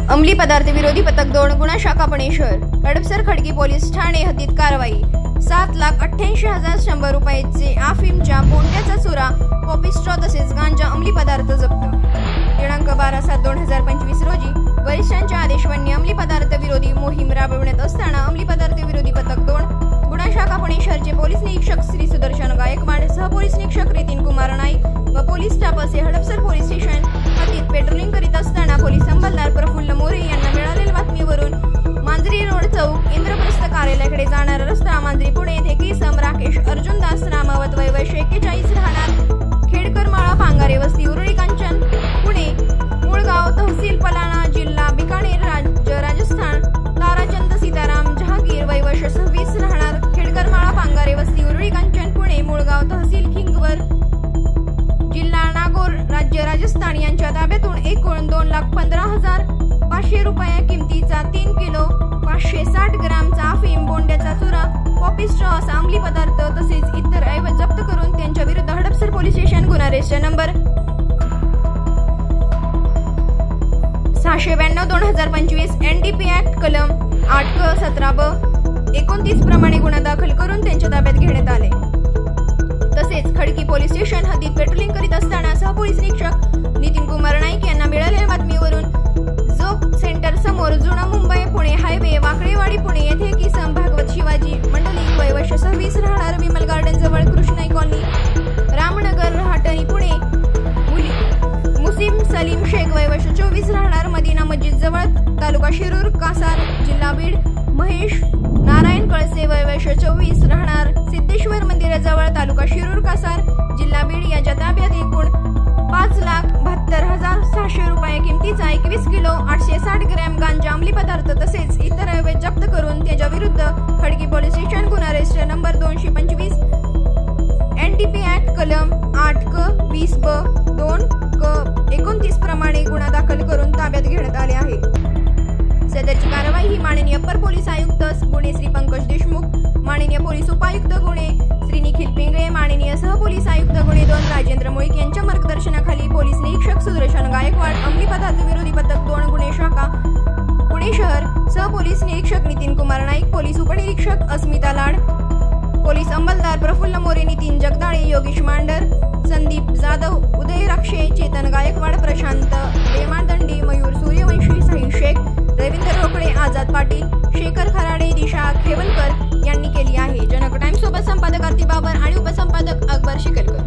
अंमली पदार्थ विरोधी पथक 2 गुन्हा शाखा पुणे शहर हडपसर खडकी पोलीस ठाणे हद्दीत कारवाई 7,88,100 रुपयाचे अफीमच्या बोंड्याचा चुरा कॉपिस्ट्रॉ तसेच गांजा अंमली पदार्थ जप्त। दिनांक 12/7/2025 रोजी वरिष्ठांच्या आदेशावरून अंमली पदार्थ विरोधी मोहीम राबविण्यात असताना अंमली पदार्थ विरोधी पथक 2 गुन्हा शाखा पुणे शहरचे पोलीस निरीक्षक श्री सुदर्शन गायकवाड सह पोलीस निरीक्षक नितीन कुमार नाईक व पोलीस स्टाफ असे हडपसर पोलीस स्टेशन हद्दीत पेट्रोलिंग करीत असताना पोलीस अंमलदार प्रफुल्ल मोरे यांना मिळालेल्या बातमीवरून मांजरी रोड चौक इंद्रप्रस्थ कार्यालयाकडे जाणारा रस्ता मांजरी पुणे येथे किसम राकेश अर्जुनदास रामावत वय 41 राहणार खेडकरमाळा पांगारे वस्ती उरळी कांचन पुणे मुळगाव तहसील पलाना जिल्हा बिकानेर राज्य राजस्थान ताराचंद सीताराम जहागीर वय 26 राहणार खेडकरमाळा पांगारे वस्ती उरळी कांचन पुणे मुळगाव तहसील खिंगवर जिल्हा नागौर राज्य राजस्थान यांच्या ताब्यातून एकूण 2,15,500 रुपये किमतीचा 3 किलो 560 ग्रामचा अफीम बोंड्याचा चुरा कॉपिस्ट्रॉ असा अंमली पदार्थ तसेच इतर ऐवज जप्त करून त्यांच्या विरुद्ध हडपसर पोलीस स्टेशन गुन्हा रजिस्टर नंबर 692/2025 NDP ऍक्ट कलम 8(क)17(ब) 29 प्रमाणे गुन्हा दाखल करून त्यांच्या ताब्यात घेण्यात आले। तसेच खडकी पोलीस स्टेशन हद्दीत पेट्रोलिंग करीत असताना सह पोलीस निरीक्षक नितीन कुमार नाईक यांना मिळालेल्या बातमीवरून जोग सेंटर समोर जुना मुंबई पुणे हायवे वाकडेवाडी पुणे येथे किसम भागवत शिवाजी मंडलिक वय 26 राहणार विमल गार्डन जवळ कृष्णाई कॉलनी रामनगर रहाटणी पुणे मुसीम सलीम शेख वय 24 राहणार मदीना मस्जिद जवळ तालुका शिरूर कासार जिल्हा बीड महेश नारायण कळसे वय 24 राहणार सिद्धेश्वर मंदिराजवळ तालुका शिरूर कासार जिल्हा बीड याच्या ताब्यात एकूण 5,72,600 रुपये किमतीचा 21 किलो 860 ग्रॅम गांजा अंमली पदार्थ तसेच इतर ऐवज जप्त करून त्याच्या विरुद्ध खडकी पोलीस स्टेशन गुन्हा रजिस्टर नंबर 225 NDP ऍक्ट कलम 8(क)20(ब) 2(क)29 प्रमाणे गुन्हा दाखल करून ताब्यात घेण्यात आले आहे। सदरची कारवाई ही माननीय अप्पर पोलीस आयुक्त गुन्हे श्री पंकज देशमुख, माननीय पोलीस उपायुक्त गुन्हे श्री निखिल पिंगळे, माननीय सह पोलीस आयुक्त गुन्हे 2 राजेंद्र मोईक यांच्या मार्गदर्शनाखाली पोलीस निरीक्षक सुदर्शन गायकवाड अंमली पदार्थ विरोधी पथक 2 गुन्हे शाखा पुणे शहर सह पोलीस निरीक्षक नितीन कुमार नाईक, पोलीस उपनिरीक्षक अस्मिता लाड, पोलीस अंमलदार प्रफुल्ल मोरे, नितीन जगदाळे, योगेश मांडर, संदीप जाधव, उदय राक्षे, चेतन गायकवाड, प्रशांत बेमादंडी, मयूर सूर्यवंशी, साहिल शेख, रवींद्र रोकडे, आझाद पाटील, शेखर खराडे, दिशा खेवलकर यांनी केली आहे। जनक टाइम्स सोबत संपादक आरती बाबर आणि उपसंपादक अकबर शिकलकर।